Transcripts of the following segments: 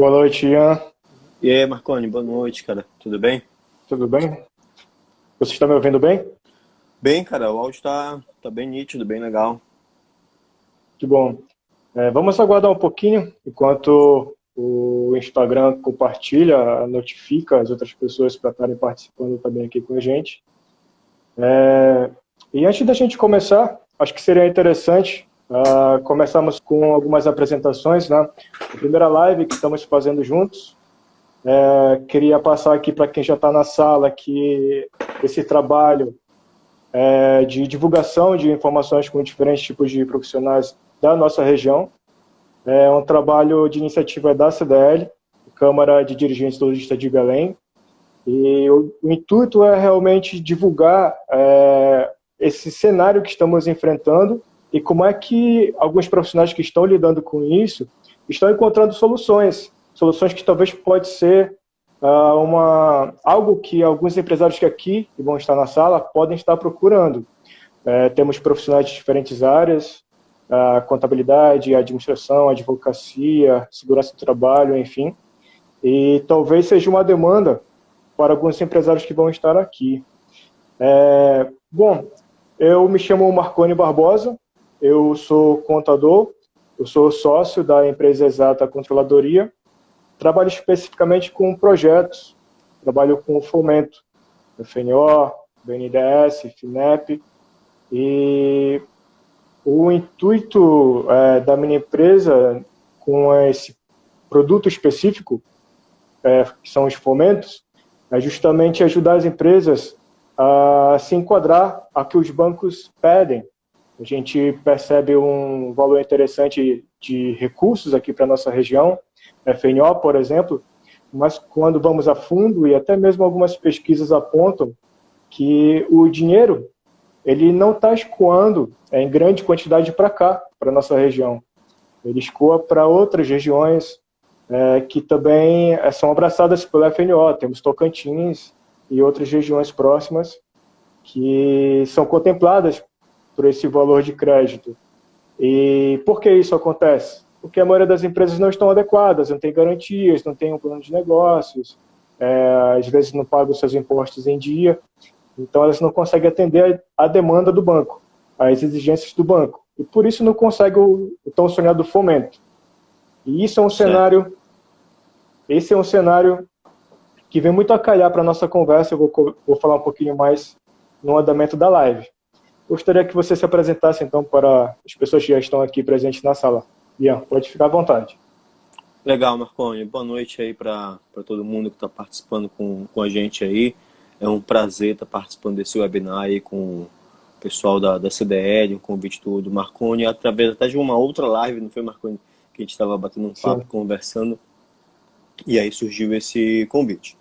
Boa noite, Ian. E aí, Marconi, boa noite, cara. Tudo bem? Tudo bem? Você está me ouvindo bem? Bem, cara, o áudio tá bem nítido, bem legal. Que bom. Vamos aguardar um pouquinho enquanto o Instagram compartilha, notifica as outras pessoas para estarem participando também aqui com a gente. E antes da gente começar, acho que seria interessante começarmos com algumas apresentações, né? A primeira live que estamos fazendo juntos. Queria passar aqui para quem já está na sala que esse trabalho de divulgação de informações com diferentes tipos de profissionais da nossa região. É um trabalho de iniciativa da CDL, Câmara de Dirigentes Lojistas de Belém, e o intuito é realmente divulgar esse cenário que estamos enfrentando e como é que alguns profissionais que estão lidando com isso estão encontrando soluções que talvez pode ser algo que alguns empresários que aqui vão estar na sala podem estar procurando. Temos profissionais de diferentes áreas, contabilidade, administração, advocacia, segurança do trabalho, enfim. E talvez seja uma demanda para alguns empresários que vão estar aqui. Bom, eu me chamo Marconi Barbosa, eu sou contador, eu sou sócio da empresa Exata Controladoria, trabalho especificamente com projetos, trabalho com o Fomento, FNO, BNDES, FINEP, e o intuito da minha empresa com esse produto específico, que são os fomentos, é justamente ajudar as empresas a se enquadrar a que os bancos pedem. A gente percebe um valor interessante de recursos aqui para a nossa região, FNO, por exemplo, mas quando vamos a fundo, e até mesmo algumas pesquisas apontam que o dinheiro ele não está escoando em grande quantidade para cá, para a nossa região. Ele escoa para outras regiões que também são abraçadas pelo FNO. Temos Tocantins e outras regiões próximas que são contempladas por esse valor de crédito. E por que isso acontece? Porque a maioria das empresas não estão adequadas, não tem garantias, não tem um plano de negócios, às vezes não pagam seus impostos em dia, então elas não conseguem atender a demanda do banco, as exigências do banco, e por isso não conseguem o tão sonhado fomento. E isso é um cenário, esse é um cenário que vem muito a calhar para a nossa conversa. Eu vou falar um pouquinho mais no andamento da live. Gostaria que você se apresentasse, então, para as pessoas que já estão aqui presentes na sala. Ian, pode ficar à vontade. Legal, Marconi. Boa noite aí para todo mundo que está participando com a gente aí. É um prazer estar participando desse webinar aí com o pessoal da CDL, um convite do Marconi, através até de uma outra live, não foi, Marconi? Que a gente estava batendo um papo, conversando, e aí surgiu esse convite.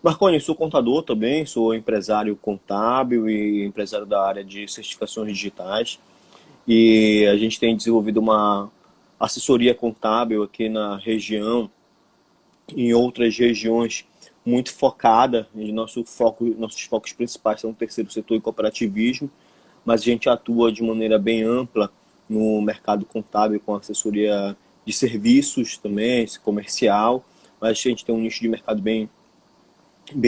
Marconi, sou contador também, sou empresário contábil e empresário da área de certificações digitais. E a gente tem desenvolvido uma assessoria contábil aqui na região, em outras regiões muito focada. Nossos focos principais são o terceiro setor e cooperativismo, mas a gente atua de maneira bem ampla no mercado contábil com assessoria de serviços também, comercial, mas a gente tem um nicho de mercado bem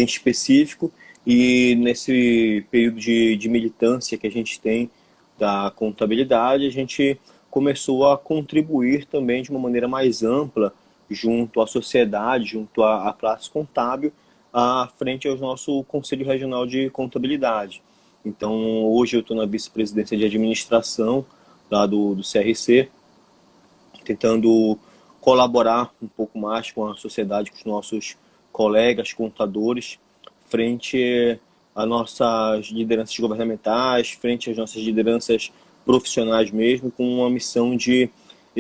específico, e nesse período de militância que a gente tem da contabilidade, a gente começou a contribuir também de uma maneira mais ampla junto à sociedade, junto à classe contábil, frente ao nosso Conselho Regional de Contabilidade. Então, hoje eu estou na vice-presidência de administração lá do CRC, tentando colaborar um pouco mais com a sociedade, com os nossos colegas contadores, frente às nossas lideranças governamentais, frente às nossas lideranças profissionais mesmo, com uma missão de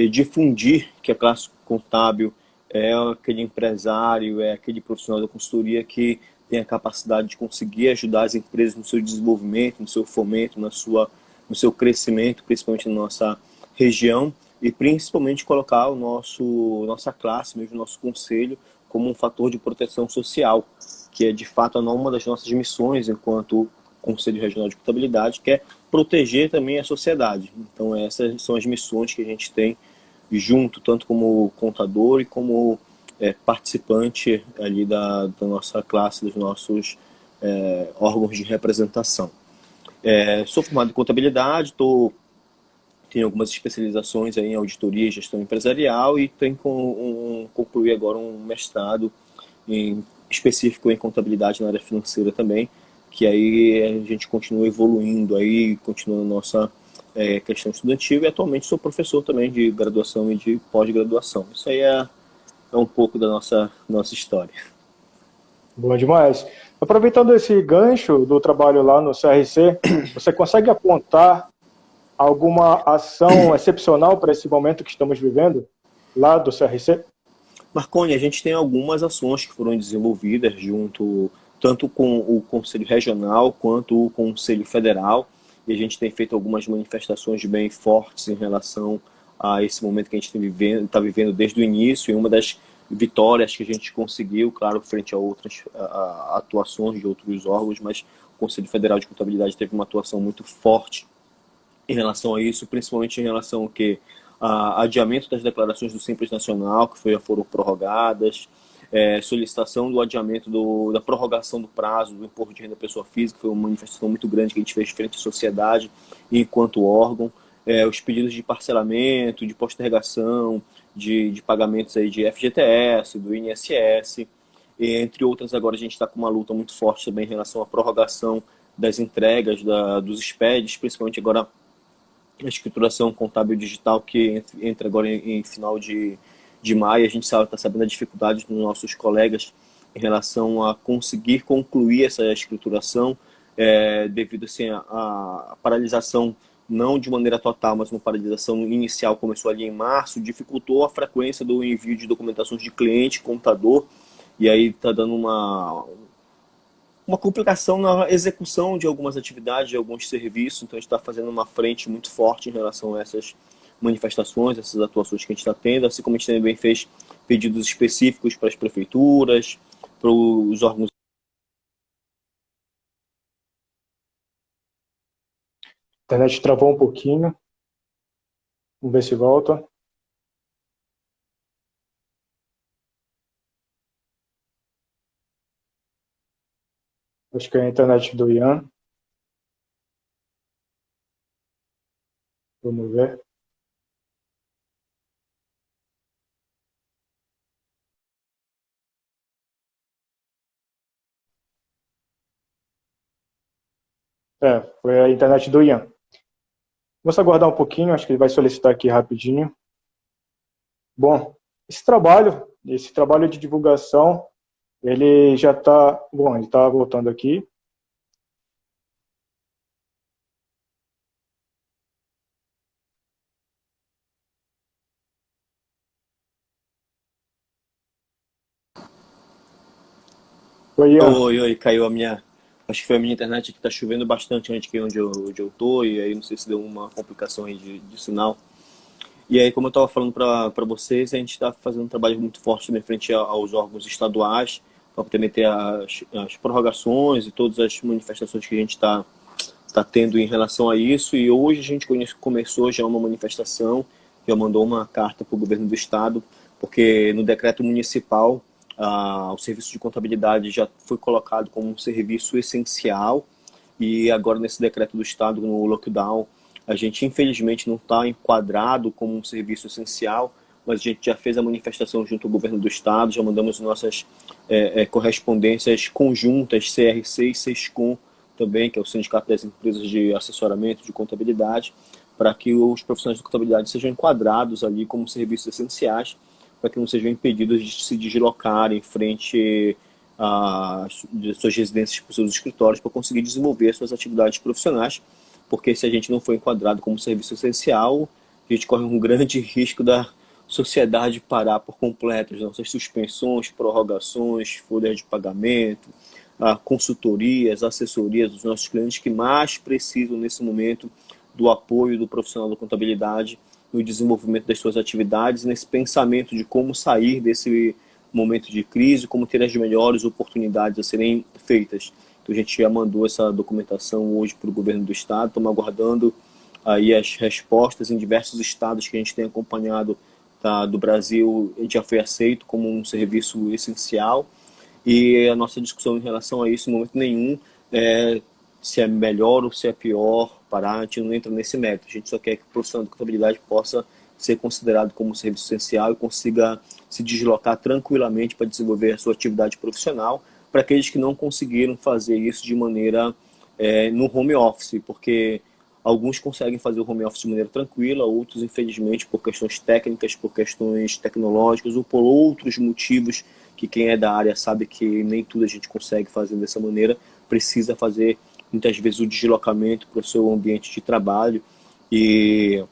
difundir que a classe contábil é aquele empresário, é aquele profissional da consultoria que tem a capacidade de conseguir ajudar as empresas no seu desenvolvimento, no seu fomento, no seu crescimento, principalmente na nossa região, e principalmente colocar nossa classe, mesmo nosso conselho, como um fator de proteção social, que é de fato uma das nossas missões enquanto Conselho Regional de Contabilidade, que é proteger também a sociedade. Então essas são as missões que a gente tem junto, tanto como contador e como participante ali da nossa classe, dos nossos órgãos de representação. Sou formado em contabilidade, tenho algumas especializações aí em auditoria e gestão empresarial e tenho concluir agora um mestrado específico em contabilidade na área financeira também, que aí a gente continua evoluindo aí, continua a nossa questão estudantil, e atualmente sou professor também de graduação e de pós-graduação. Isso aí é um pouco da nossa história. Boa demais. Aproveitando esse gancho do trabalho lá no CRC, você consegue apontar alguma ação excepcional para esse momento que estamos vivendo lá do CRC? Marconi, a gente tem algumas ações que foram desenvolvidas junto tanto com o Conselho Regional quanto o Conselho Federal, e a gente tem feito algumas manifestações bem fortes em relação a esse momento que a gente está vivendo desde o início, e uma das vitórias que a gente conseguiu, claro, frente a outras atuações de outros órgãos, mas o Conselho Federal de Contabilidade teve uma atuação muito forte em relação a isso, principalmente em relação ao que adiamento das declarações do Simples Nacional, que foram prorrogadas, solicitação do adiamento da prorrogação do prazo do imposto de renda da pessoa física, que foi uma manifestação muito grande que a gente fez frente à sociedade e enquanto órgão, os pedidos de parcelamento, de postergação, de pagamentos aí de FGTS, do INSS, entre outras. Agora a gente está com uma luta muito forte também em relação à prorrogação das entregas dos SPEDs, principalmente agora a escrituração contábil digital, que entra agora em final de maio. A gente está sabendo a dificuldade dos nossos colegas em relação a conseguir concluir essa escrituração, devido assim, a paralisação, não de maneira total, mas uma paralisação inicial começou ali em março, dificultou a frequência do envio de documentações de cliente, computador, e aí está dando uma complicação na execução de algumas atividades, de alguns serviços. Então a gente está fazendo uma frente muito forte em relação a essas manifestações, essas atuações que a gente está tendo, assim como a gente também fez pedidos específicos para as prefeituras, para os órgãos. A internet travou um pouquinho. Vamos ver se volta. Acho que é a internet do Ian. Vamos ver. Foi a internet do Ian. Vamos aguardar um pouquinho, acho que ele vai solicitar aqui rapidinho. Bom, esse trabalho de divulgação, ele já está... Bom, ele está voltando aqui. Oi, Ian. Oi, caiu a minha... Acho que foi a minha internet que está chovendo bastante aqui onde eu estou, e aí não sei se deu uma complicação aí de sinal. E aí, como eu estava falando para vocês, a gente está fazendo um trabalho muito forte também frente aos órgãos estaduais, para também ter as prorrogações e todas as manifestações que a gente está tendo em relação a isso. E hoje a gente começou já uma manifestação, já mandou uma carta para o governo do estado, porque no decreto municipal o serviço de contabilidade já foi colocado como um serviço essencial, e agora nesse decreto do estado, no lockdown, a gente infelizmente não está enquadrado como um serviço essencial, mas a gente já fez a manifestação junto ao governo do estado, já mandamos nossas correspondências conjuntas, CRC e SESCOM também, que é o Sindicato das Empresas de Assessoramento de Contabilidade, para que os profissionais de contabilidade sejam enquadrados ali como serviços essenciais, para que não sejam impedidos de se deslocar em frente de suas residências para os seus escritórios, para conseguir desenvolver suas atividades profissionais, porque se a gente não for enquadrado como serviço essencial, a gente corre um grande risco da sociedade parar por completo. As nossas suspensões, prorrogações, folhas de pagamento, consultorias, assessorias dos nossos clientes que mais precisam nesse momento do apoio do profissional da contabilidade no desenvolvimento das suas atividades, nesse pensamento de como sair desse momento de crise, como ter as melhores oportunidades a serem feitas. Então a gente já mandou essa documentação hoje para o governo do estado, estamos aguardando aí as respostas em diversos estados que a gente tem acompanhado do Brasil já foi aceito como um serviço essencial, e a nossa discussão em relação a isso, em momento nenhum, se é melhor ou se é pior parar, a gente não entra nesse mérito. A gente só quer que o profissional de contabilidade possa ser considerado como um serviço essencial e consiga se deslocar tranquilamente para desenvolver a sua atividade profissional, para aqueles que não conseguiram fazer isso de maneira no home office, porque alguns conseguem fazer o home office de maneira tranquila, outros, infelizmente, por questões técnicas, por questões tecnológicas ou por outros motivos que quem é da área sabe que nem tudo a gente consegue fazer dessa maneira, precisa fazer muitas vezes o deslocamento para o seu ambiente de trabalho. E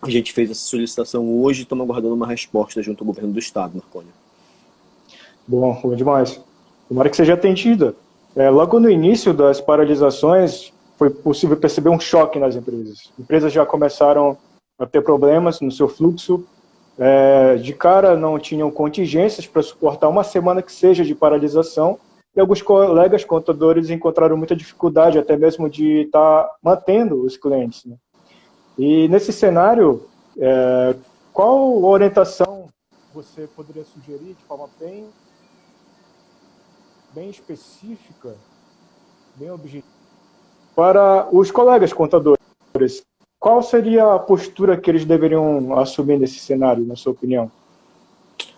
a gente fez essa solicitação hoje e estamos aguardando uma resposta junto ao governo do estado, Marconi. Bom demais. Tomara que seja atendida. Logo no início das paralisações, foi possível perceber um choque nas empresas. Empresas já começaram a ter problemas no seu fluxo. De cara, não tinham contingências para suportar uma semana que seja de paralisação. E alguns colegas contadores encontraram muita dificuldade, até mesmo de estar mantendo os clientes, né? E nesse cenário, qual orientação você poderia sugerir de forma bem específica, bem objetiva, para os colegas contadores? Qual seria a postura que eles deveriam assumir nesse cenário, na sua opinião?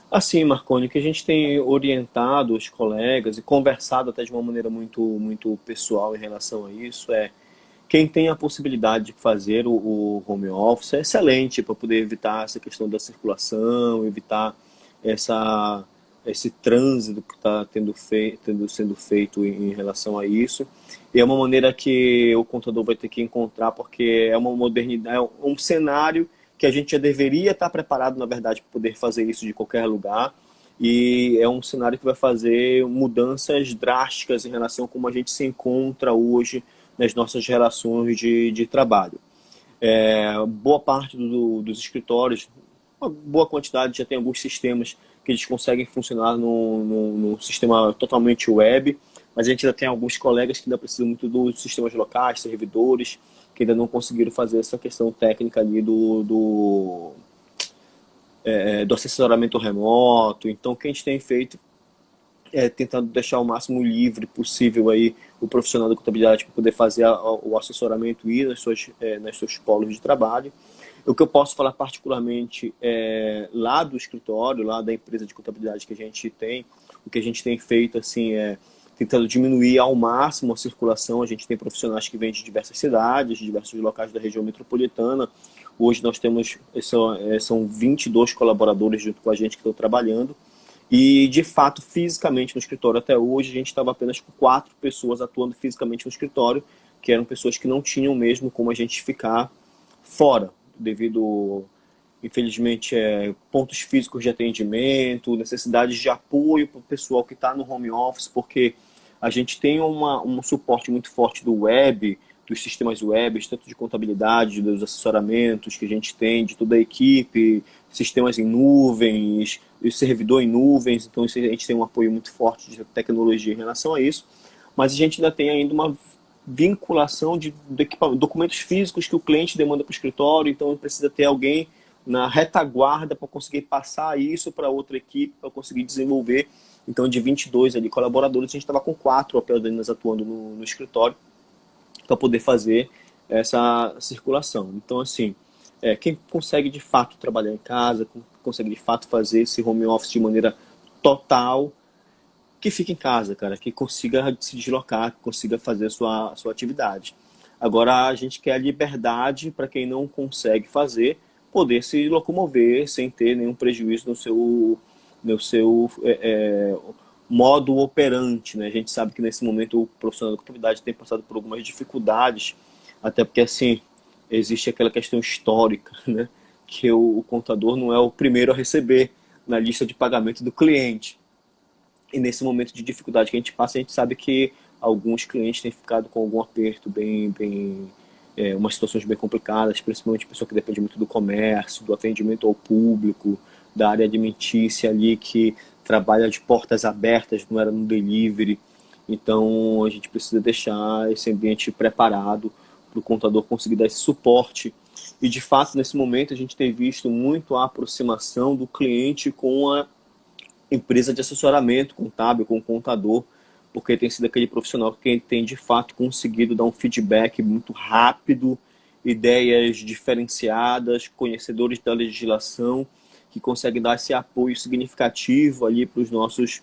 Assim, Marconi, que a gente tem orientado os colegas e conversado até de uma maneira muito pessoal em relação a isso, quem tem a possibilidade de fazer o home office é excelente para poder evitar essa questão da circulação, evitar esse trânsito que está sendo feito em relação a isso. E é uma maneira que o contador vai ter que encontrar, porque é uma modernidade, é um cenário que a gente já deveria estar preparado, na verdade, para poder fazer isso de qualquer lugar. E é um cenário que vai fazer mudanças drásticas em relação a como a gente se encontra hoje nas nossas relações de trabalho. Boa parte dos escritórios, uma boa quantidade, já tem alguns sistemas que eles conseguem funcionar no sistema totalmente web, mas a gente ainda tem alguns colegas que ainda precisam muito dos sistemas locais, servidores, que ainda não conseguiram fazer essa questão técnica ali do assessoramento remoto. Então, o que a gente tem feito é tentando deixar o máximo livre possível aí o profissional da contabilidade para poder fazer o assessoramento e nos seus polos de trabalho. O que eu posso falar particularmente lá do escritório, lá da empresa de contabilidade que a gente tem, o que a gente tem feito assim tentando diminuir ao máximo a circulação. A gente tem profissionais que vêm de diversas cidades, de diversos locais da região metropolitana. Hoje nós temos, são 22 colaboradores junto com a gente que estão trabalhando. E, de fato, fisicamente no escritório até hoje, a gente estava apenas com 4 pessoas atuando fisicamente no escritório, que eram pessoas que não tinham mesmo como a gente ficar fora, devido, infelizmente, pontos físicos de atendimento, necessidades de apoio para o pessoal que está no home office, porque a gente tem um suporte muito forte do web, dos sistemas web, tanto de contabilidade, dos assessoramentos que a gente tem, de toda a equipe, sistemas em nuvens, servidor em nuvens. Então a gente tem um apoio muito forte de tecnologia em relação a isso, mas a gente ainda tem uma vinculação de documentos físicos que o cliente demanda para o escritório, então precisa ter alguém na retaguarda para conseguir passar isso para outra equipe, para conseguir desenvolver. Então, de 22 ali colaboradores, a gente estava com 4 apenas atuando no escritório para poder fazer essa circulação. Então, assim, quem consegue de fato trabalhar em casa, consegue de fato fazer esse home office de maneira total, que fique em casa, cara, que consiga se deslocar, que consiga fazer a sua atividade. Agora, a gente quer a liberdade para quem não consegue fazer, poder se locomover sem ter nenhum prejuízo no seu modo operante, né? A gente sabe que nesse momento o profissional da contabilidade tem passado por algumas dificuldades, até porque assim existe aquela questão histórica, né? Que o contador não é o primeiro a receber na lista de pagamento do cliente. E nesse momento de dificuldade que a gente passa, a gente sabe que alguns clientes têm ficado com algum aperto, umas situações bem complicadas, principalmente pessoa que depende muito do comércio, do atendimento ao público, da área alimentícia ali, que trabalha de portas abertas, não era no delivery. Então a gente precisa deixar esse ambiente preparado para o contador conseguir dar esse suporte E, de fato, nesse momento, a gente tem visto muito a aproximação do cliente com a empresa de assessoramento contábil, com o contador, porque tem sido aquele profissional que tem, de fato, conseguido dar um feedback muito rápido, ideias diferenciadas, conhecedores da legislação, que conseguem dar esse apoio significativo ali para os nossos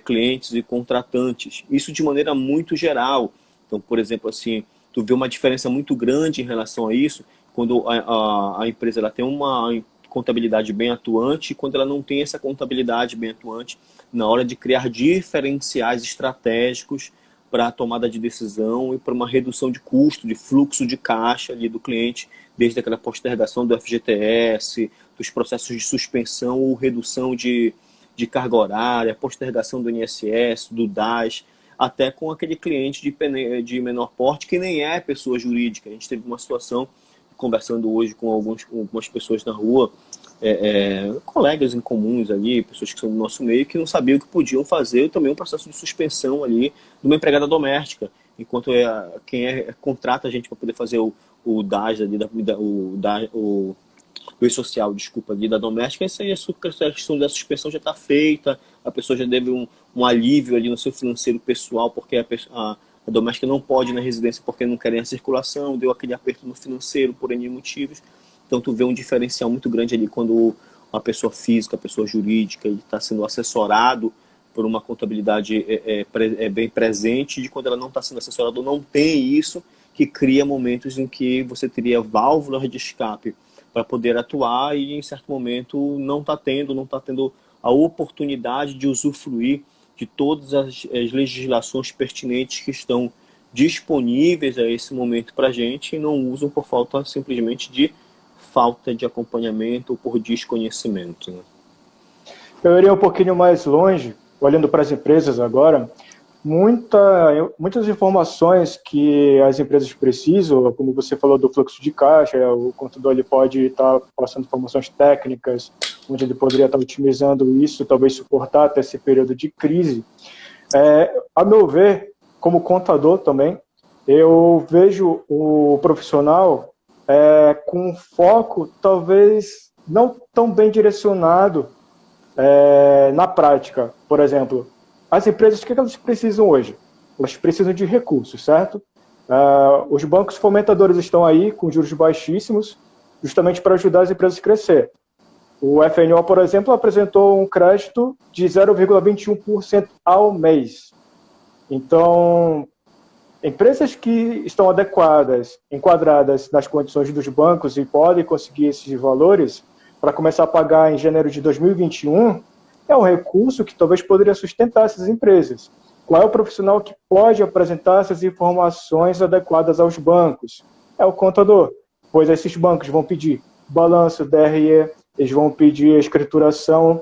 clientes e contratantes. Isso de maneira muito geral. Então, por exemplo, assim, tu vê uma diferença muito grande em relação a isso, quando a empresa ela tem uma contabilidade bem atuante e quando ela não tem essa contabilidade bem atuante na hora de criar diferenciais estratégicos para a tomada de decisão e para uma redução de custo, de fluxo de caixa ali do cliente, desde aquela postergação do FGTS, dos processos de suspensão ou redução de carga horária, postergação do INSS, do DAS, até com aquele cliente de menor porte que nem é pessoa jurídica. A gente teve uma situação, conversando hoje com algumas pessoas na rua, colegas em comuns ali, pessoas que são do nosso meio, que não sabiam que podiam fazer também um processo de suspensão ali de uma empregada doméstica, enquanto quem contrata a gente para poder fazer o DAS ali, o E-Social, desculpa, ali da doméstica, essa aí, a questão da suspensão já está feita, a pessoa já deve um alívio ali no seu financeiro pessoal, porque a doméstica não pode ir na residência porque não querem a circulação, deu aquele aperto no financeiro por N motivos. Então tu vê um diferencial muito grande ali quando a pessoa física, a pessoa jurídica, ele está sendo assessorado por uma contabilidade bem presente, de quando ela não está sendo assessorada ou não tem isso, que cria momentos em que você teria válvulas de escape para poder atuar e em certo momento não está tendo a oportunidade de usufruir de todas as legislações pertinentes que estão disponíveis a esse momento para a gente e não usam por falta simplesmente de falta de acompanhamento ou por desconhecimento. Né? Eu iria um pouquinho mais longe, olhando para as empresas agora. Muitas informações que as empresas precisam, como você falou do fluxo de caixa, o contador ele pode estar passando informações técnicas, onde ele poderia estar otimizando isso, talvez suportar até esse período de crise. A meu ver, como contador também, eu vejo o profissional com foco talvez não tão bem direcionado na prática. Por exemplo, as empresas, o que elas precisam hoje? Elas precisam de recursos, certo? Os bancos fomentadores estão aí com juros baixíssimos, justamente para ajudar as empresas a crescer. O FNO, por exemplo, apresentou um crédito de 0,21% ao mês. Então, empresas que estão adequadas, enquadradas nas condições dos bancos e podem conseguir esses valores para começar a pagar em janeiro de 2021, é um recurso que talvez poderia sustentar essas empresas. Qual é o profissional que pode apresentar essas informações adequadas aos bancos? É o contador, pois esses bancos vão pedir balanço, DRE, eles vão pedir a escrituração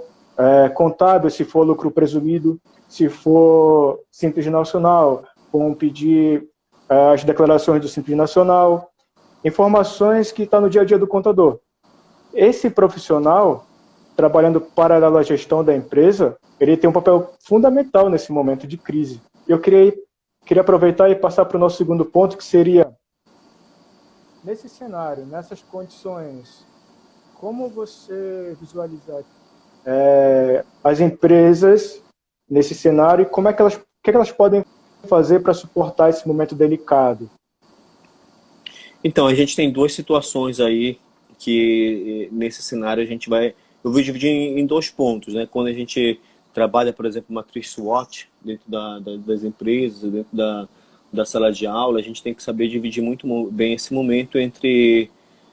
contábil, se for lucro presumido, se for Simples Nacional, vão pedir as declarações do Simples Nacional, informações que estão no dia a dia do contador. Esse profissional, trabalhando paralelo à gestão da empresa, ele tem um papel fundamental nesse momento de crise. Eu queria aproveitar e passar para o nosso segundo ponto, que seria, nesse cenário, nessas condições, como você visualiza as empresas nesse cenário e o que elas podem fazer para suportar esse momento delicado? Então, a gente tem duas situações aí que nesse cenário eu vou dividir em dois pontos, né? Quando a gente trabalha, por exemplo, matriz SWOT dentro das empresas, dentro da sala de aula, a gente tem que saber dividir muito bem esse momento entre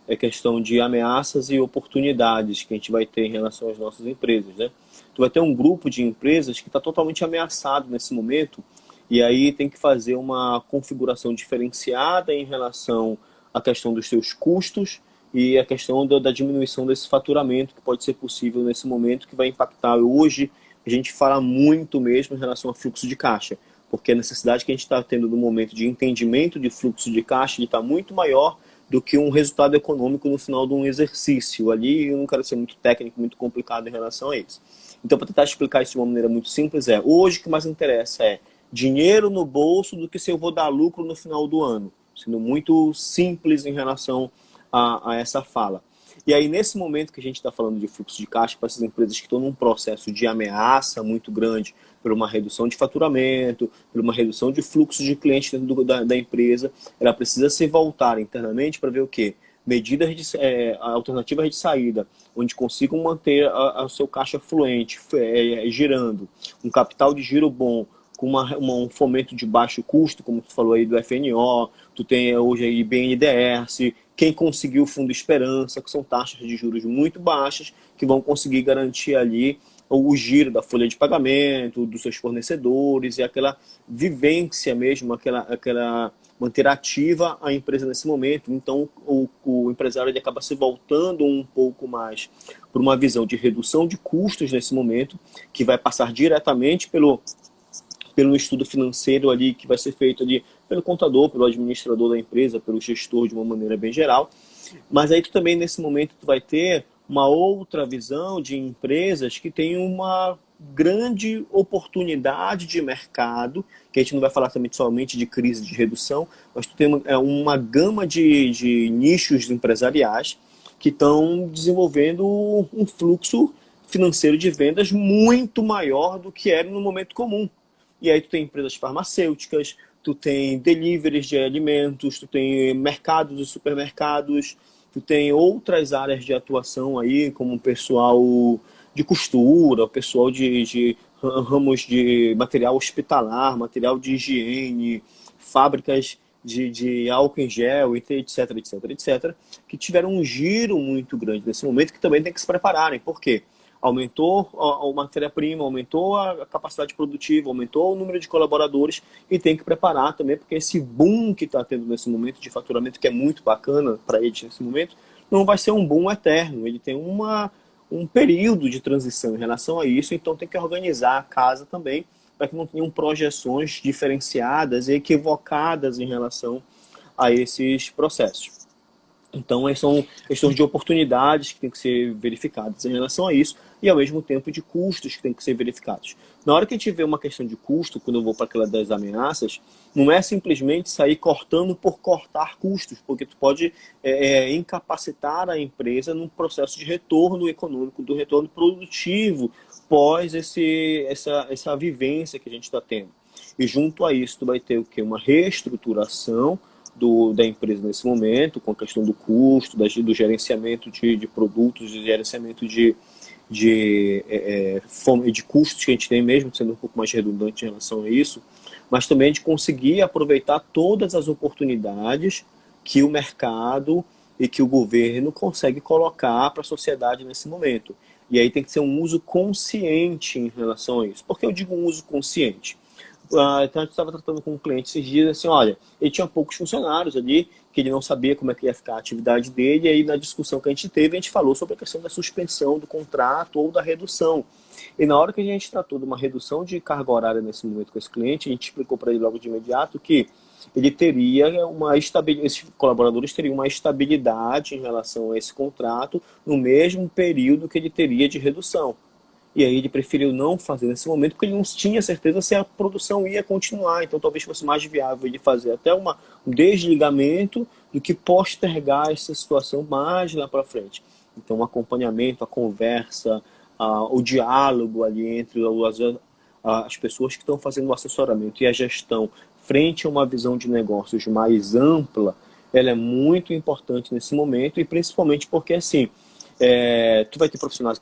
a questão de ameaças e oportunidades que a gente vai ter em relação às nossas empresas, né? Tu vai ter um grupo de empresas que está totalmente ameaçado nesse momento e aí tem que fazer uma configuração diferenciada em relação à questão dos seus custos e a questão da diminuição desse faturamento que pode ser possível nesse momento, que vai impactar. Hoje a gente fala muito mesmo em relação ao fluxo de caixa, porque a necessidade que a gente está tendo no momento de entendimento de fluxo de caixa está muito maior do que um resultado econômico no final de um exercício. Ali eu não quero ser muito técnico, muito complicado em relação a isso. Então, para tentar explicar isso de uma maneira muito simples, hoje o que mais interessa é dinheiro no bolso do que se eu vou dar lucro no final do ano. Sendo muito simples em relação a essa fala. E aí, nesse momento que a gente está falando de fluxo de caixa, para essas empresas que estão num processo de ameaça muito grande, por uma redução de faturamento, por uma redução de fluxo de clientes dentro da empresa, ela precisa se voltar internamente para ver o quê? Medidas alternativas de saída, onde consigam manter o seu caixa fluente, girando, um capital de giro bom, com um fomento de baixo custo, como tu falou aí do FNO, tu tem hoje aí BNDES, quem conseguiu o Fundo Esperança, que são taxas de juros muito baixas, que vão conseguir garantir ali o giro da folha de pagamento, dos seus fornecedores, e aquela vivência mesmo, aquela manter ativa a empresa nesse momento. Então, o empresário ele acaba se voltando um pouco mais por uma visão de redução de custos nesse momento, que vai passar diretamente pelo estudo financeiro ali que vai ser feito ali pelo contador, pelo administrador da empresa, pelo gestor de uma maneira bem geral. Mas aí tu também nesse momento tu vai ter uma outra visão de empresas que tem uma grande oportunidade de mercado, que a gente não vai falar também somente de crise de redução, mas tu tem uma gama de nichos empresariais que estão desenvolvendo um fluxo financeiro de vendas muito maior do que era no momento comum. E aí tu tem empresas farmacêuticas, tu tem deliveries de alimentos, tu tem mercados e supermercados, tu tem outras áreas de atuação aí, como o pessoal de costura, o pessoal de ramos de material hospitalar, material de higiene, fábricas de álcool em gel, etc, etc, etc, que tiveram um giro muito grande nesse momento, que também tem que se prepararem. Por quê? Aumentou a matéria-prima, aumentou a capacidade produtiva, aumentou o número de colaboradores e tem que preparar também, porque esse boom que está tendo nesse momento de faturamento, que é muito bacana para eles nesse momento, não vai ser um boom eterno. Ele tem um período de transição em relação a isso, então tem que organizar a casa também para que não tenham projeções diferenciadas e equivocadas em relação a esses processos. Então, são questões de oportunidades que têm que ser verificadas em relação a isso e, ao mesmo tempo, de custos que têm que ser verificados. Na hora que a gente vê uma questão de custo, quando eu vou para aquela das ameaças, não é simplesmente sair cortando por cortar custos, porque tu pode incapacitar a empresa num processo de retorno econômico, do retorno produtivo, pós essa vivência que a gente está tendo. E junto a isso, tu vai ter o quê? Uma reestruturação da empresa nesse momento, com a questão do custo, do gerenciamento de produtos, de gerenciamento de custos que a gente tem mesmo, sendo um pouco mais redundante em relação a isso, mas também de conseguir aproveitar todas as oportunidades que o mercado e que o governo consegue colocar para a sociedade nesse momento. E aí tem que ser um uso consciente em relação a isso. Por que eu digo um uso consciente? Então a gente estava tratando com um cliente esses dias, assim, olha, ele tinha poucos funcionários ali, que ele não sabia como é que ia ficar a atividade dele, e aí na discussão que a gente teve, a gente falou sobre a questão da suspensão do contrato ou da redução. E na hora que a gente tratou de uma redução de carga horária nesse momento com esse cliente, a gente explicou para ele logo de imediato que ele teria esses colaboradores teriam uma estabilidade em relação a esse contrato no mesmo período que ele teria de redução. E aí ele preferiu não fazer nesse momento porque ele não tinha certeza se a produção ia continuar. Então talvez fosse mais viável ele fazer até um desligamento do que postergar essa situação mais lá para frente. Então o acompanhamento, a conversa, o diálogo ali entre as pessoas que estão fazendo o assessoramento e a gestão frente a uma visão de negócios mais ampla, ela é muito importante nesse momento, e principalmente porque assim, tu vai ter profissionais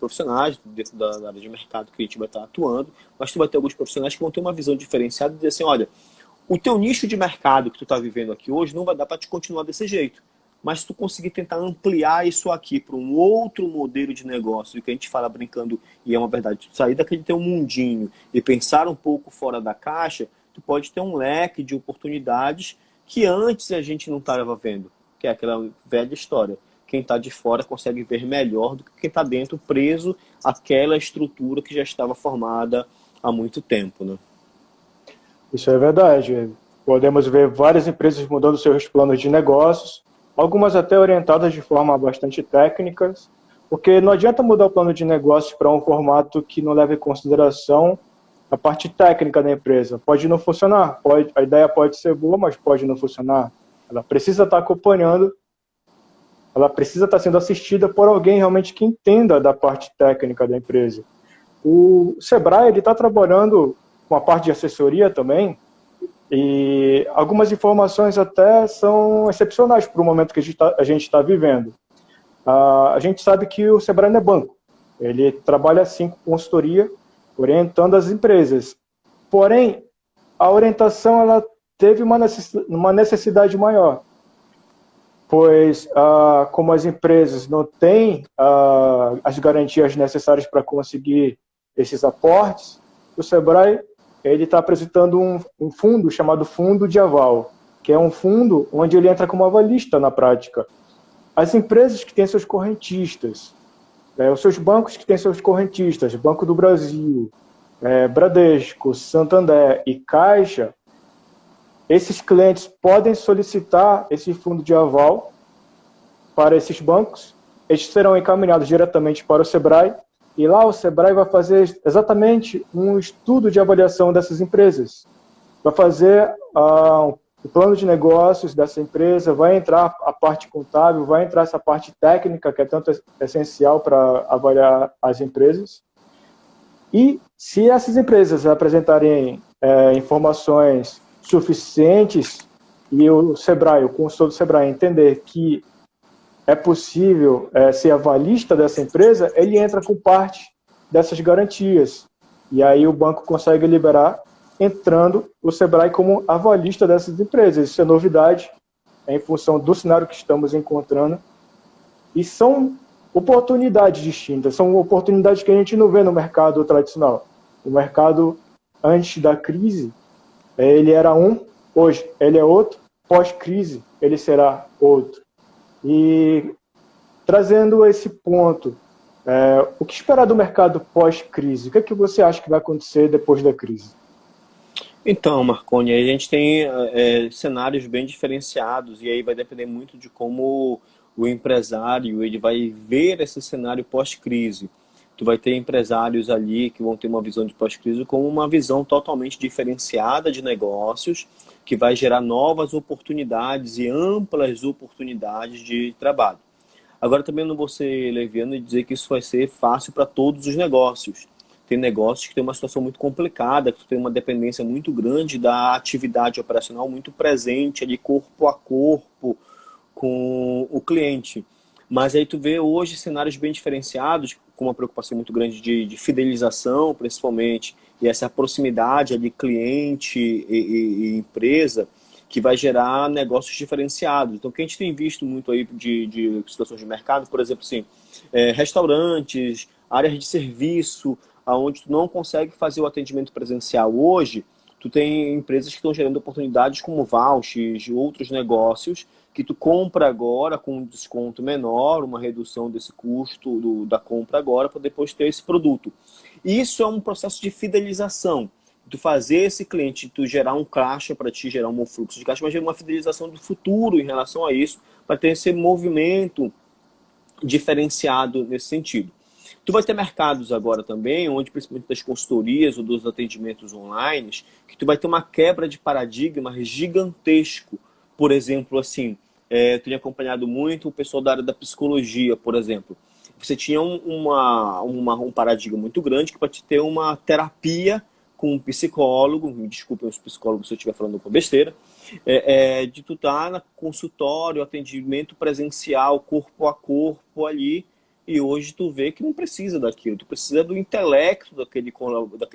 dentro da área de mercado que a gente vai estar atuando, mas tu vai ter alguns profissionais que vão ter uma visão diferenciada e dizer assim, olha, o teu nicho de mercado que tu está vivendo aqui hoje não vai dar para te continuar desse jeito, mas se tu conseguir tentar ampliar isso aqui para um outro modelo de negócio, que a gente fala brincando, e é uma verdade, sair daquele teu mundinho e pensar um pouco fora da caixa, tu pode ter um leque de oportunidades que antes a gente não estava vendo, que é aquela velha história. Quem está de fora consegue ver melhor do que quem está dentro, preso àquela estrutura que já estava formada há muito tempo, né? Isso é verdade. Podemos ver várias empresas mudando seus planos de negócios, algumas até orientadas de forma bastante técnicas, porque não adianta mudar o plano de negócios para um formato que não leve em consideração a parte técnica da empresa. Pode não funcionar, a ideia pode ser boa, mas pode não funcionar. Ela precisa estar acompanhando ela precisa estar sendo assistida por alguém realmente que entenda da parte técnica da empresa. O Sebrae está trabalhando com a parte de assessoria também, e algumas informações até são excepcionais para o momento que a gente está vivendo. A gente sabe que o Sebrae não é banco, ele trabalha assim com consultoria, orientando as empresas. Porém, a orientação ela teve uma necessidade maior, pois como as empresas não têm as garantias necessárias para conseguir esses aportes, o Sebrae ele está apresentando um fundo chamado Fundo de Aval, que é um fundo onde ele entra como avalista na prática. As empresas que têm seus correntistas, os seus bancos que têm seus correntistas, Banco do Brasil, Bradesco, Santander e Caixa, esses clientes podem solicitar esse fundo de aval para esses bancos, eles serão encaminhados diretamente para o Sebrae, e lá o Sebrae vai fazer exatamente um estudo de avaliação dessas empresas. Vai fazer o plano de negócios dessa empresa, vai entrar a parte contábil, vai entrar essa parte técnica, que é tanto essencial para avaliar as empresas. E se essas empresas apresentarem informações suficientes e o Sebrae, o consultor do Sebrae, entender que é possível ser avalista dessa empresa, ele entra com parte dessas garantias. E aí o banco consegue liberar, entrando o Sebrae como avalista dessas empresas. Isso é novidade, em função do cenário que estamos encontrando. E são oportunidades distintas, são oportunidades que a gente não vê no mercado tradicional. O mercado, antes da crise, ele era um, hoje ele é outro, pós-crise ele será outro. E trazendo esse ponto, o que esperar do mercado pós-crise? O que é que você acha que vai acontecer depois da crise? Então, Marconi, a gente tem cenários bem diferenciados e aí vai depender muito de como o empresário ele vai ver esse cenário pós-crise. Tu vai ter empresários ali que vão ter uma visão de pós-crise como uma visão totalmente diferenciada de negócios, que vai gerar novas oportunidades e amplas oportunidades de trabalho. Agora também não vou ser leviano e dizer que isso vai ser fácil para todos os negócios. Tem negócios que tem uma situação muito complicada, que tem uma dependência muito grande da atividade operacional muito presente, ali corpo a corpo com o cliente. Mas aí tu vê hoje cenários bem diferenciados, com uma preocupação muito grande de fidelização, principalmente, e essa proximidade de cliente e empresa, que vai gerar negócios diferenciados. Então, o que a gente tem visto muito aí de situações de mercado, por exemplo, assim, restaurantes, áreas de serviço, onde tu não consegue fazer o atendimento presencial hoje, tu tem empresas que estão gerando oportunidades como vouchers e outros negócios que tu compra agora com um desconto menor, uma redução desse custo da compra agora para depois ter esse produto. Isso é um processo de fidelização. Tu fazer esse cliente, tu gerar um caixa para ti, gerar um fluxo de caixa, mas gerar uma fidelização do futuro em relação a isso, para ter esse movimento diferenciado nesse sentido. Tu vai ter mercados agora também, onde principalmente das consultorias ou dos atendimentos online, que tu vai ter uma quebra de paradigma gigantesco. Por exemplo, assim, eu tenho acompanhado muito o pessoal da área da psicologia, por exemplo. Você tinha um paradigma muito grande que para te ter uma terapia com um psicólogo, me desculpem os psicólogos se eu estiver falando com besteira, de tu estar no consultório, atendimento presencial, corpo a corpo ali, e hoje tu vê que não precisa daquilo, tu precisa do intelecto daquele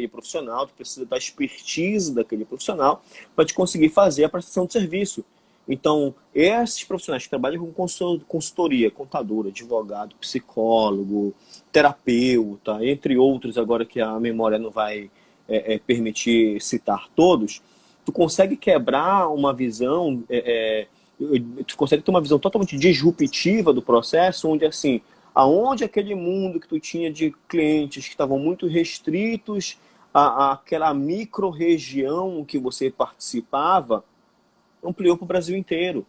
profissional, tu precisa da expertise daquele profissional para te conseguir fazer a prestação de serviço. Então, esses profissionais que trabalham com consultoria, contador, advogado, psicólogo, terapeuta, entre outros, agora que a memória não vai permitir citar todos, tu consegue quebrar uma visão, tu consegue ter uma visão totalmente disruptiva do processo, onde assim, aonde aquele mundo que tu tinha de clientes que estavam muito restritos àquela micro-região que você participava, ampliou para o Brasil inteiro.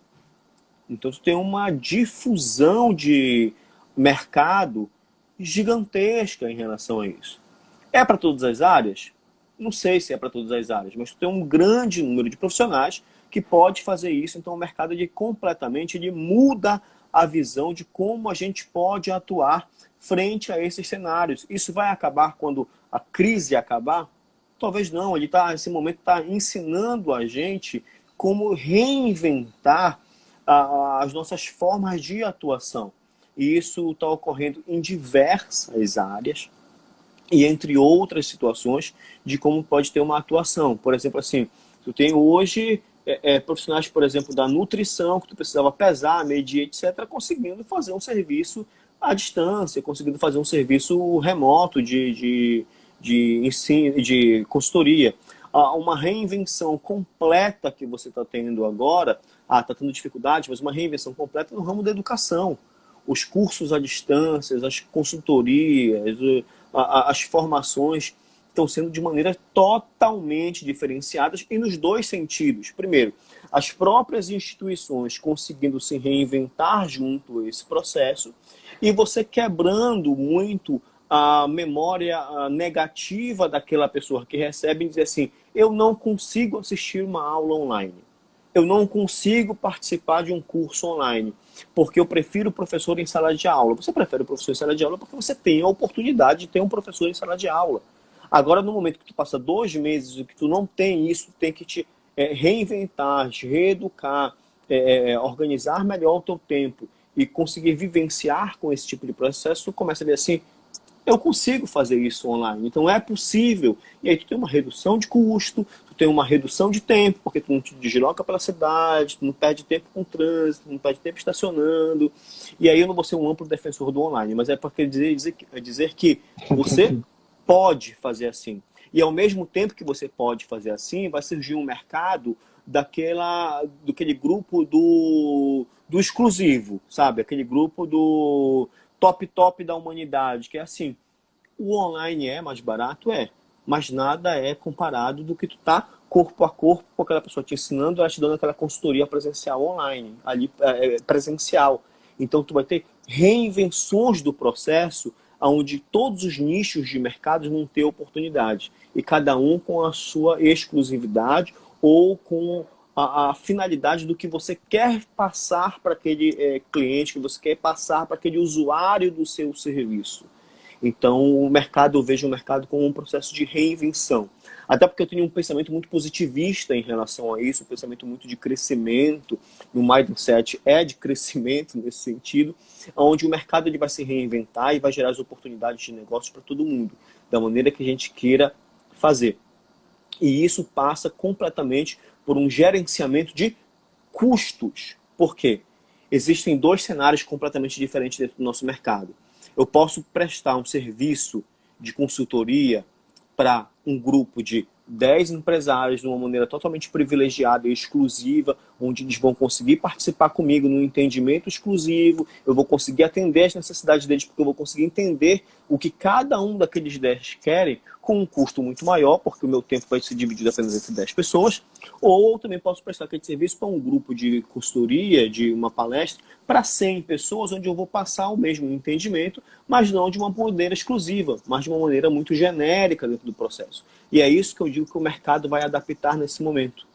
Então, tu tem uma difusão de mercado gigantesca em relação a isso. É para todas as áreas? Não sei se é para todas as áreas, mas tu tem um grande número de profissionais que pode fazer isso. Então o mercado ele completamente ele muda a visão de como a gente pode atuar frente a esses cenários. Isso vai acabar quando a crise acabar? Talvez não. Ele esse momento está ensinando a gente como reinventar as nossas formas de atuação. E isso está ocorrendo em diversas áreas e entre outras situações de como pode ter uma atuação. Por exemplo, assim, tu tem hoje profissionais, por exemplo, da nutrição, que tu precisava pesar, medir, etc., conseguindo fazer um serviço à distância, conseguindo fazer um serviço remoto de ensino, de consultoria. Uma reinvenção completa que você está tendo agora, está tendo dificuldade, mas uma reinvenção completa no ramo da educação. Os cursos à distância, as consultorias, as formações estão sendo de maneira totalmente diferenciadas e nos dois sentidos. Primeiro, as próprias instituições conseguindo se reinventar junto a esse processo e você quebrando muito a memória negativa daquela pessoa que recebe e dizer assim, eu não consigo assistir uma aula online. Eu não consigo participar de um curso online, porque eu prefiro o professor em sala de aula. Você prefere o professor em sala de aula porque você tem a oportunidade de ter um professor em sala de aula. Agora, no momento que tu passa 2 meses e que tu não tem isso, tu tem que te reinventar, te reeducar, organizar melhor o teu tempo e conseguir vivenciar com esse tipo de processo, tu começa a ver assim, eu consigo fazer isso online, então é possível. E aí tu tem uma redução de custo, tu tem uma redução de tempo, porque tu não te desloca pela cidade, tu não perde tempo com trânsito, não perde tempo estacionando. E aí eu não vou ser um amplo defensor do online, mas é para dizer que você pode fazer assim. E ao mesmo tempo que você pode fazer assim, vai surgir um mercado daquele grupo do exclusivo, sabe? Aquele grupo do top da humanidade, que é assim, o online é mais barato, mas nada é comparado do que tu tá corpo a corpo com aquela pessoa te ensinando, ela te dando aquela consultoria presencial online, ali presencial. Então tu vai ter reinvenções do processo onde todos os nichos de mercado vão ter oportunidade e cada um com a sua exclusividade ou com a finalidade do que você quer passar para aquele cliente, que você quer passar para aquele usuário do seu serviço. Então, eu vejo o mercado como um processo de reinvenção. Até porque eu tenho um pensamento muito positivista em relação a isso, um pensamento muito de crescimento, no mindset de crescimento nesse sentido, onde o mercado ele vai se reinventar e vai gerar as oportunidades de negócios para todo mundo, da maneira que a gente queira fazer. E isso passa completamente por um gerenciamento de custos. Por quê? Existem 2 cenários completamente diferentes dentro do nosso mercado. Eu posso prestar um serviço de consultoria para um grupo de 10 empresários de uma maneira totalmente privilegiada e exclusiva, onde eles vão conseguir participar comigo num entendimento exclusivo, eu vou conseguir atender as necessidades deles, porque eu vou conseguir entender o que cada um daqueles 10 querem, com um custo muito maior, porque o meu tempo vai ser dividido apenas entre 10 pessoas, ou eu também posso prestar aquele serviço para um grupo de consultoria, de uma palestra, para 100 pessoas, onde eu vou passar o mesmo entendimento, mas não de uma maneira exclusiva, mas de uma maneira muito genérica dentro do processo. E é isso que eu digo que o mercado vai adaptar nesse momento.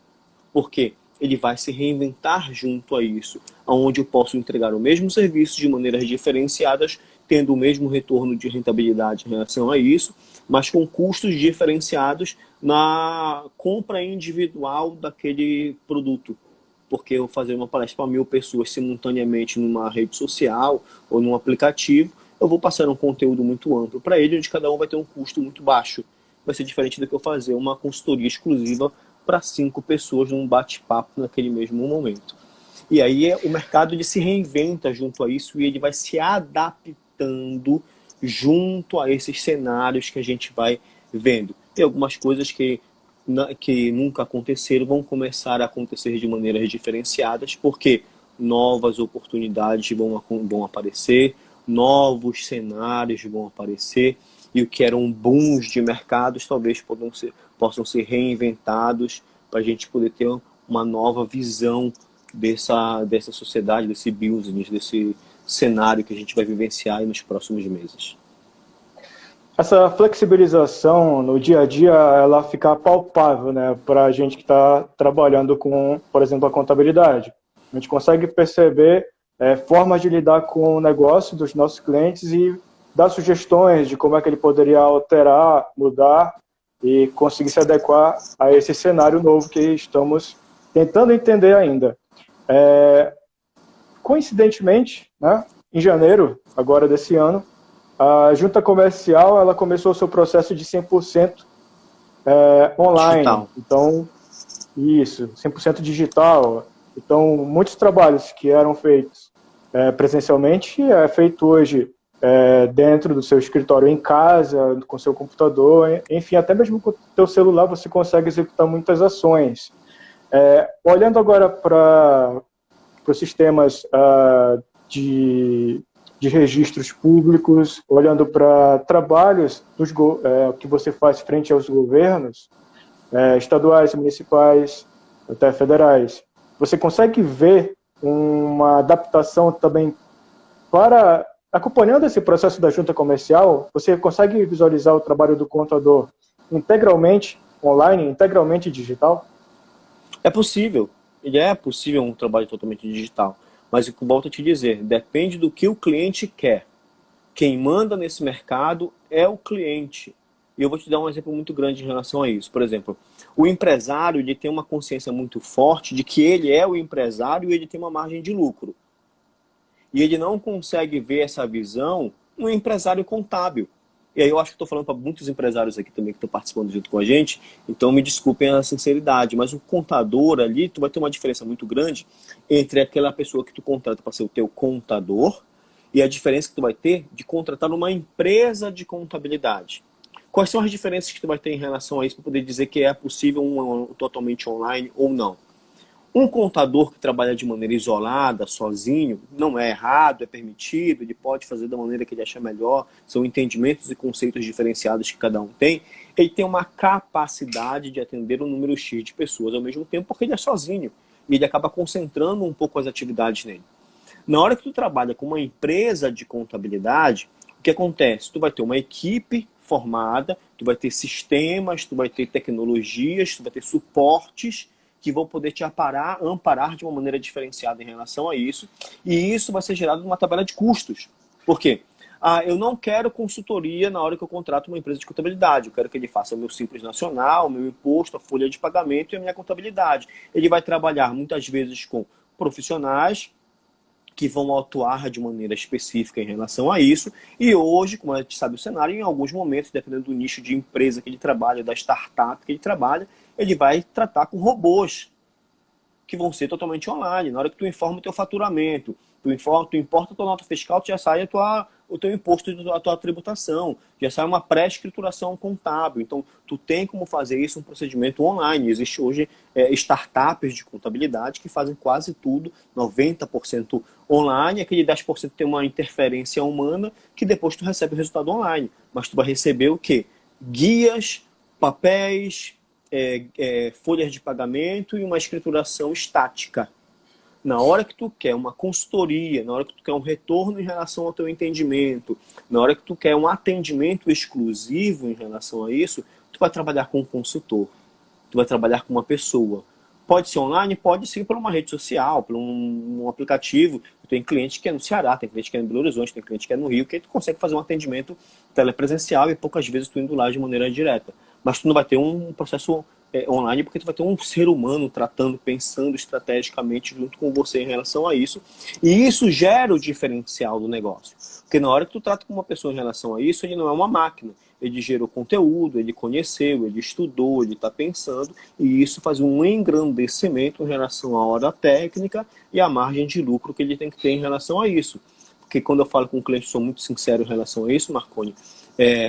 Porque ele vai se reinventar junto a isso, onde eu posso entregar o mesmo serviço de maneiras diferenciadas, tendo o mesmo retorno de rentabilidade em relação a isso, mas com custos diferenciados na compra individual daquele produto. Porque eu fazer uma palestra para 1000 pessoas simultaneamente numa rede social ou num aplicativo, eu vou passar um conteúdo muito amplo para ele, onde cada um vai ter um custo muito baixo. Vai ser diferente do que eu fazer uma consultoria exclusiva para 5 pessoas num bate-papo naquele mesmo momento. E aí o mercado ele se reinventa junto a isso e ele vai se adaptando junto a esses cenários que a gente vai vendo. Tem algumas coisas que nunca aconteceram vão começar a acontecer de maneiras diferenciadas, porque novas oportunidades vão aparecer, novos cenários vão aparecer, e o que eram booms de mercados talvez possam ser reinventados para a gente poder ter uma nova visão dessa sociedade, desse business, desse cenário que a gente vai vivenciar nos próximos meses. essa flexibilização no dia a dia, ela fica palpável, né, para a gente que está trabalhando com, por exemplo, a contabilidade. A gente consegue perceber formas de lidar com o negócio dos nossos clientes e dar sugestões de como é que ele poderia alterar, mudar e conseguir se adequar a esse cenário novo que estamos tentando entender ainda. Coincidentemente, né, em janeiro, agora desse ano, a junta comercial ela começou o seu processo de 100% online. Digital. Então, isso, 100% digital. Então, muitos trabalhos que eram feitos presencialmente é feito hoje dentro do seu escritório em casa, com seu computador, enfim, até mesmo com o seu celular você consegue executar muitas ações. Olhando agora para os sistemas de registros públicos, olhando para trabalhos que você faz frente aos governos, estaduais, municipais, até federais, você consegue ver uma adaptação também para, acompanhando esse processo da junta comercial, você consegue visualizar o trabalho do contador integralmente online, integralmente digital? É possível. É possível um trabalho totalmente digital. Mas o que eu volto a te dizer, depende do que o cliente quer. Quem manda nesse mercado é o cliente. E eu vou te dar um exemplo muito grande em relação a isso. Por exemplo, o empresário ele tem uma consciência muito forte de que ele é o empresário e ele tem uma margem de lucro. E ele não consegue ver essa visão no empresário contábil. E aí eu acho que estou falando para muitos empresários aqui também que estão participando junto com a gente, então me desculpem a sinceridade, mas o contador ali, tu vai ter uma diferença muito grande entre aquela pessoa que tu contrata para ser o teu contador e a diferença que tu vai ter de contratar uma empresa de contabilidade. Quais são as diferenças que tu vai ter em relação a isso para poder dizer que é possível um totalmente online ou não? Um contador que trabalha de maneira isolada, sozinho, não é errado, é permitido, ele pode fazer da maneira que ele achar melhor, são entendimentos e conceitos diferenciados que cada um tem. Ele tem uma capacidade de atender um número X de pessoas ao mesmo tempo, porque ele é sozinho, e ele acaba concentrando um pouco as atividades nele. Na hora que tu trabalha com uma empresa de contabilidade, o que acontece? Tu vai ter uma equipe formada, tu vai ter sistemas, tu vai ter tecnologias, tu vai ter suportes, que vão poder te amparar de uma maneira diferenciada em relação a isso. E isso vai ser gerado numa tabela de custos. Por quê? Eu não quero consultoria na hora que eu contrato uma empresa de contabilidade. Eu quero que ele faça o meu Simples Nacional, o meu imposto, a folha de pagamento e a minha contabilidade. Ele vai trabalhar muitas vezes com profissionais que vão atuar de maneira específica em relação a isso. E hoje, como a gente sabe o cenário, em alguns momentos, dependendo do nicho de empresa que ele trabalha, da startup que ele trabalha, ele vai tratar com robôs que vão ser totalmente online. Na hora que tu informa o teu faturamento, tu importa a tua nota fiscal, tu já sai o teu imposto, a tua tributação, já sai uma pré-escrituração contábil. Então, tu tem como fazer isso um procedimento online. Existe hoje startups de contabilidade que fazem quase tudo, 90% online, aquele 10% tem uma interferência humana que depois tu recebe o resultado online. Mas tu vai receber o quê? Guias, papéis, folhas de pagamento e uma escrituração estática. Na hora que tu quer uma consultoria, na hora que tu quer um retorno em relação ao teu entendimento, na hora que tu quer um atendimento exclusivo em relação a isso, tu vai trabalhar com um consultor, tu vai trabalhar com uma pessoa. Pode ser online? Pode ser por uma rede social, por um aplicativo. Tem cliente que é no Ceará, tem cliente que é no Belo Horizonte, tem cliente que é no Rio, que aí tu consegue fazer um atendimento telepresencial e poucas vezes tu indo lá de maneira direta. Mas tu não vai ter um processo online porque tu vai ter um ser humano tratando, pensando estrategicamente junto com você em relação a isso. E isso gera o diferencial do negócio. Porque na hora que tu trata com uma pessoa em relação a isso, ele não é uma máquina. Ele gerou conteúdo, ele conheceu, ele estudou, ele está pensando, e isso faz um engrandecimento em relação à hora técnica e à margem de lucro que ele tem que ter em relação a isso. Porque quando eu falo com um cliente, sou muito sincero em relação a isso, Marconi,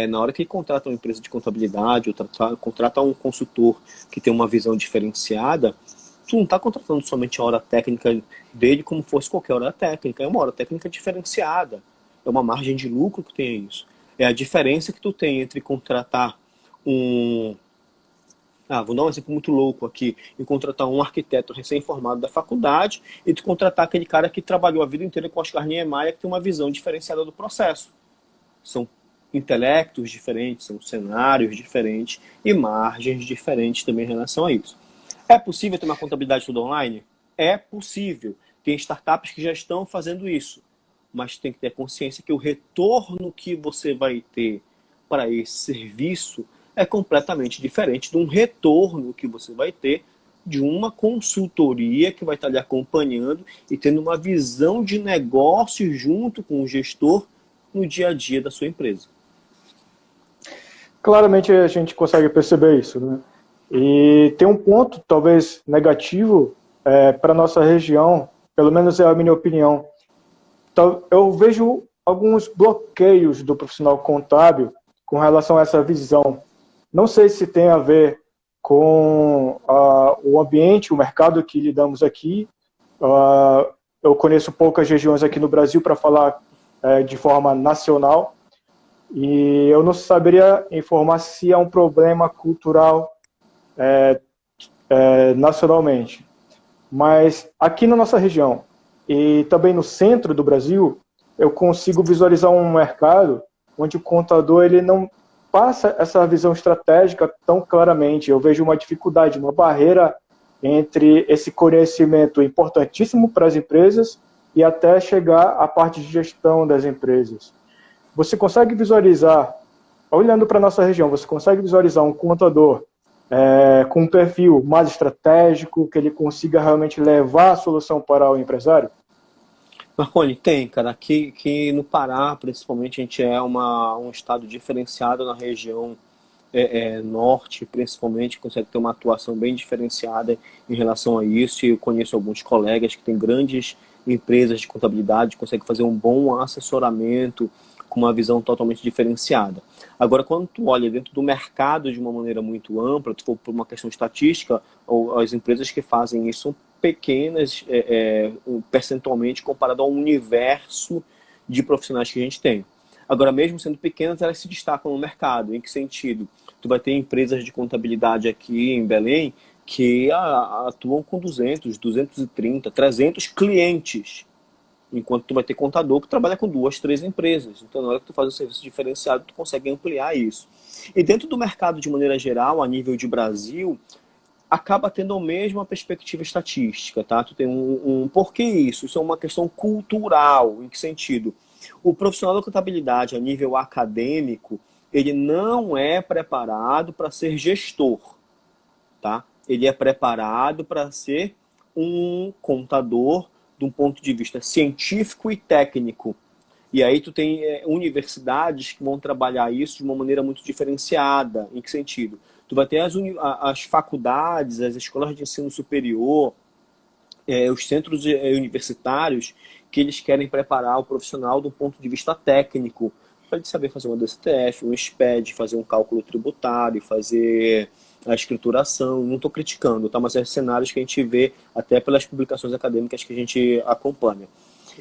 na hora que ele contrata uma empresa de contabilidade ou contrata um consultor que tem uma visão diferenciada, tu não está contratando somente a hora técnica dele como fosse qualquer hora técnica, é uma hora técnica diferenciada, é uma margem de lucro que tem isso. É a diferença que tu tem entre contratar vou dar um exemplo muito louco aqui, em contratar um arquiteto recém-formado da faculdade e tu contratar aquele cara que trabalhou a vida inteira com Oscar Niemeyer, que tem uma visão diferenciada do processo. São intelectos diferentes, são cenários diferentes e margens diferentes também em relação a isso. É possível ter uma contabilidade toda online? É possível. Tem startups que já estão fazendo isso, mas tem que ter consciência que o retorno que você vai ter para esse serviço é completamente diferente de um retorno que você vai ter de uma consultoria que vai estar lhe acompanhando e tendo uma visão de negócio junto com o gestor no dia a dia da sua empresa. Claramente a gente consegue perceber isso, né? E tem um ponto, talvez negativo, para a nossa região, pelo menos é a minha opinião. Então, eu vejo alguns bloqueios do profissional contábil com relação a essa visão. Não sei se tem a ver com o ambiente, o mercado que lidamos aqui. Eu conheço poucas regiões aqui no Brasil para falar de forma nacional, e eu não saberia informar se é um problema cultural nacionalmente. Mas aqui na nossa região e também no centro do Brasil, eu consigo visualizar um mercado onde o contador ele não passa essa visão estratégica tão claramente. Eu vejo uma dificuldade, uma barreira entre esse conhecimento importantíssimo para as empresas e até chegar à parte de gestão das empresas. Você consegue visualizar, olhando para a nossa região, você consegue visualizar um contador com um perfil mais estratégico, que ele consiga realmente levar a solução para o empresário? Marconi, tem, cara. Aqui no Pará, principalmente, a gente é um estado diferenciado na região norte, principalmente, consegue ter uma atuação bem diferenciada em relação a isso. E eu conheço alguns colegas que têm grandes empresas de contabilidade, conseguem fazer um bom assessoramento com uma visão totalmente diferenciada. Agora, quando tu olha dentro do mercado de uma maneira muito ampla, tu for por uma questão estatística, as empresas que fazem isso são pequenas percentualmente comparado ao universo de profissionais que a gente tem. Agora, mesmo sendo pequenas, elas se destacam no mercado. Em que sentido? Tu vai ter empresas de contabilidade aqui em Belém que atuam com 200, 230, 300 clientes, enquanto tu vai ter contador que trabalha com 2, 3 empresas. Então, na hora que tu faz o serviço diferenciado, tu consegue ampliar isso. E dentro do mercado, de maneira geral, a nível de Brasil, acaba tendo a mesma perspectiva estatística, tá? Tu tem por que isso? Isso é uma questão cultural. Em que sentido? O profissional da contabilidade, a nível acadêmico, ele não é preparado para ser gestor, tá? Ele é preparado para ser um contador de um ponto de vista científico e técnico. E aí tu tem universidades que vão trabalhar isso de uma maneira muito diferenciada. Em que sentido? Tu vai ter as faculdades, as escolas de ensino superior, os centros universitários, que eles querem preparar o profissional do ponto de vista técnico, para ele saber fazer uma DCTF, um SPED, fazer um cálculo tributário, fazer a escrituração. Não estou criticando, tá? Mas é cenários que a gente vê até pelas publicações acadêmicas que a gente acompanha.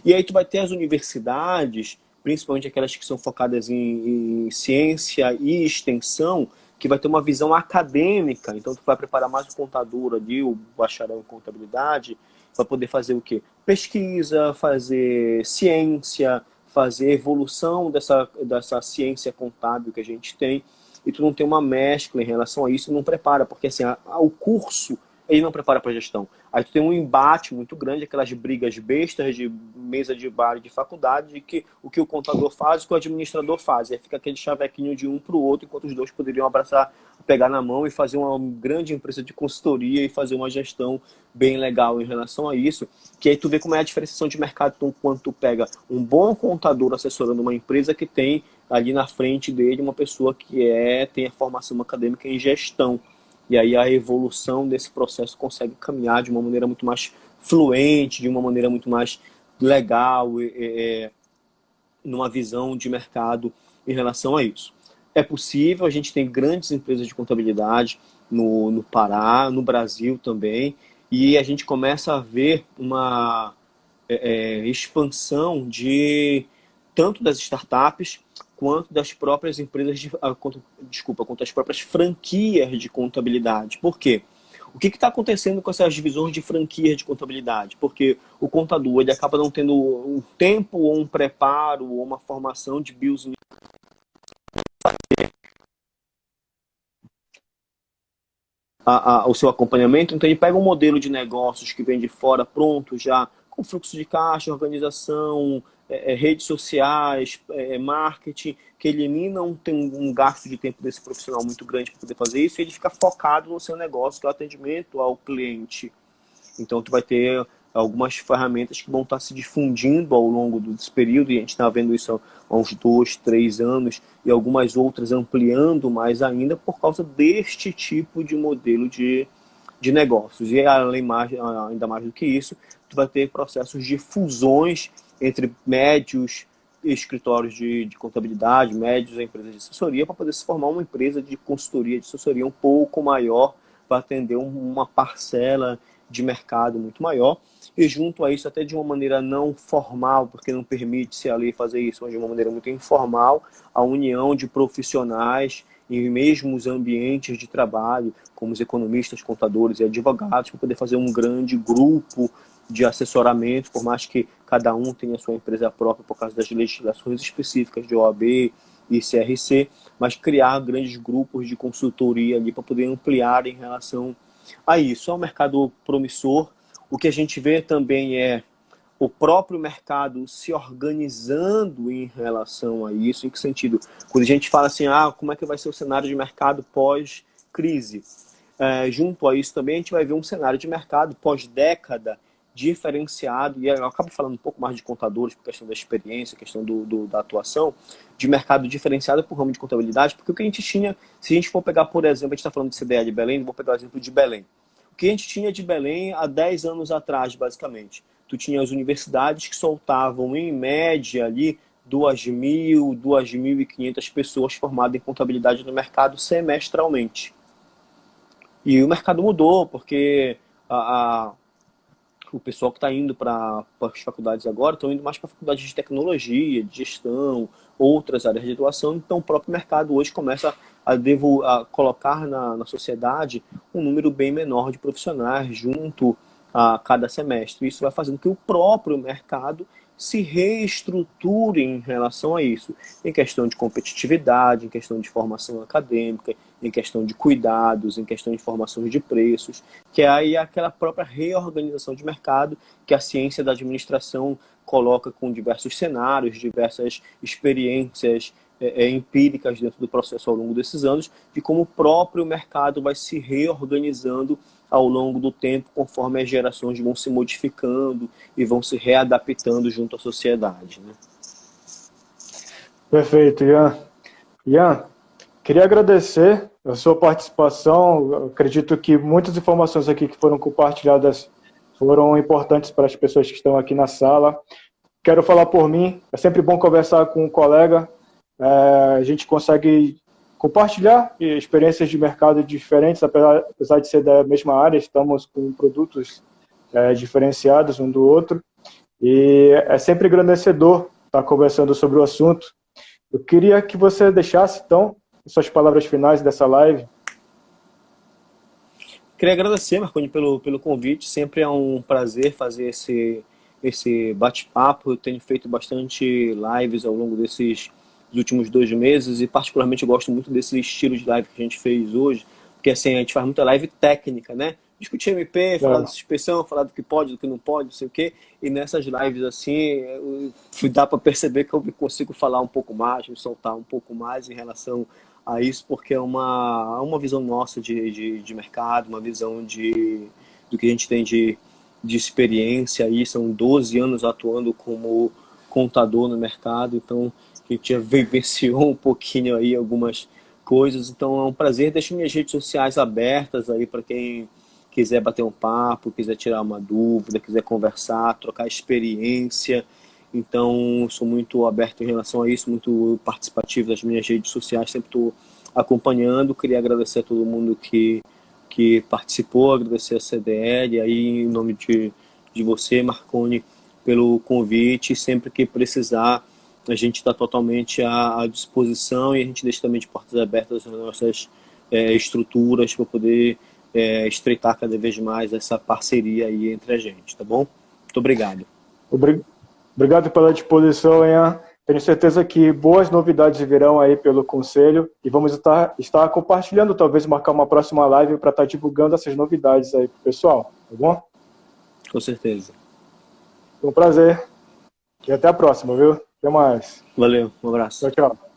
E aí tu vai ter as universidades, principalmente aquelas que são focadas em ciência e extensão, que vai ter uma visão acadêmica. Então tu vai preparar mais o contador ali, o bacharel em contabilidade, para poder fazer o quê? Pesquisa, fazer ciência, fazer evolução dessa ciência contábil que a gente tem. E tu não tem uma mescla em relação a isso, não prepara, porque assim, o curso ele não prepara para gestão. Aí tu tem um embate muito grande, aquelas brigas bestas de mesa de bar e de faculdade, de que o que o contador faz, o que o administrador faz. Aí fica aquele chavequinho de um para o outro, enquanto os dois poderiam abraçar, pegar na mão e fazer uma grande empresa de consultoria e fazer uma gestão bem legal em relação a isso. Que aí tu vê como é a diferenciação de mercado, então, quando tu pega um bom contador assessorando uma empresa que tem ali na frente dele uma pessoa que tem a formação acadêmica em gestão. E aí a evolução desse processo consegue caminhar de uma maneira muito mais fluente, de uma maneira muito mais legal, numa visão de mercado em relação a isso. É possível, a gente tem grandes empresas de contabilidade no Pará, no Brasil também, e a gente começa a ver uma expansão tanto das startups quanto das próprias empresas quanto as próprias franquias de contabilidade. Por quê? O que está acontecendo com essas divisões de franquias de contabilidade? Porque o contador ele acaba não tendo um tempo ou um preparo ou uma formação de BIOS o seu acompanhamento. Então, ele pega um modelo de negócios que vem de fora pronto já, com fluxo de caixa, organização, redes sociais, marketing, que elimina um gasto de tempo desse profissional muito grande para poder fazer isso, e ele fica focado no seu negócio, que é o atendimento ao cliente. Então, tu vai ter algumas ferramentas que vão estar se difundindo ao longo desse período, e a gente está vendo isso há uns 2, 3 anos, e algumas outras ampliando mais ainda por causa deste tipo de modelo de negócios. E ainda mais do que isso, tu vai ter processos de fusões entre médios escritórios de contabilidade, médios empresas de assessoria, para poder se formar uma empresa de consultoria de assessoria um pouco maior, para atender uma parcela de mercado muito maior. E junto a isso, até de uma maneira não formal, porque não permite-se a lei fazer isso, mas de uma maneira muito informal, a união de profissionais em mesmos ambientes de trabalho, como os economistas, contadores e advogados, para poder fazer um grande grupo de assessoramento, por mais que cada um tenha sua empresa própria por causa das legislações específicas de OAB e CRC, mas criar grandes grupos de consultoria ali para poder ampliar em relação a isso. É um mercado promissor. O que a gente vê também é o próprio mercado se organizando em relação a isso. Em que sentido? Quando a gente fala assim, como é que vai ser o cenário de mercado pós-crise? Junto a isso também a gente vai ver um cenário de mercado pós-década diferenciado, e eu acabo falando um pouco mais de contadores, por questão da experiência, questão da atuação, de mercado diferenciado por ramo de contabilidade, porque o que a gente tinha, se a gente for pegar, por exemplo, a gente está falando de CDE de Belém, vou pegar o exemplo de Belém. O que a gente tinha de Belém há 10 anos atrás, basicamente? Tu tinha as universidades que soltavam, em média, ali, 2.000, 2.500 pessoas formadas em contabilidade no mercado semestralmente. E o mercado mudou, porque o pessoal que está indo para as faculdades agora estão indo mais para faculdades de tecnologia, de gestão, outras áreas de atuação. Então, o próprio mercado hoje começa a colocar na sociedade um número bem menor de profissionais junto a cada semestre. Isso vai fazendo que o próprio mercado se reestruture em relação a isso, em questão de competitividade, em questão de formação acadêmica, em questão de cuidados, em questão de informações de preços, que é aí aquela própria reorganização de mercado que a ciência da administração coloca com diversos cenários, diversas experiências empíricas dentro do processo ao longo desses anos, de como o próprio mercado vai se reorganizando ao longo do tempo, conforme as gerações vão se modificando e vão se readaptando junto à sociedade, né? Perfeito, Ian. Ian, queria agradecer a sua participação. Eu acredito que muitas informações aqui que foram compartilhadas foram importantes para as pessoas que estão aqui na sala. Quero falar por mim, é sempre bom conversar com um colega, a gente consegue compartilhar experiências de mercado diferentes, apesar de ser da mesma área, estamos com produtos diferenciados um do outro, e é sempre engrandecedor estar conversando sobre o assunto. Eu queria que você deixasse, então, suas palavras finais dessa live. Queria agradecer, Marconi, pelo convite. Sempre é um prazer fazer esse bate-papo. Eu tenho feito bastante lives ao longo desses últimos 2 meses e particularmente eu gosto muito desse estilo de live que a gente fez hoje, porque assim, a gente faz muita live técnica, né? Discutir MP, falar de suspensão, falar do que pode, do que não pode, não sei o quê. E nessas lives assim, dá para perceber que eu consigo falar um pouco mais, me soltar um pouco mais em relação a isso, porque é uma visão nossa de mercado, uma visão do que a gente tem de experiência aí. São 12 anos atuando como contador no mercado, então a gente já vivenciou um pouquinho aí algumas coisas. Então é um prazer. Deixo minhas redes sociais abertas aí para quem quiser bater um papo, quiser tirar uma dúvida, quiser conversar, trocar experiência. Então, sou muito aberto em relação a isso, muito participativo das minhas redes sociais, sempre estou acompanhando. Queria agradecer a todo mundo que participou, agradecer a CDL, aí em nome de você, Marconi, pelo convite. Sempre que precisar, a gente está totalmente à disposição e a gente deixa também de portas abertas as nossas estruturas para poder estreitar cada vez mais essa parceria aí entre a gente, tá bom? Muito obrigado. Obrigado pela disposição, Ian. Tenho certeza que boas novidades virão aí pelo Conselho e vamos estar compartilhando, talvez marcar uma próxima live para estar divulgando essas novidades aí pro pessoal, tá bom? Com certeza. Foi um prazer. E até a próxima, viu? Até mais. Valeu, um abraço. Tchau, tchau.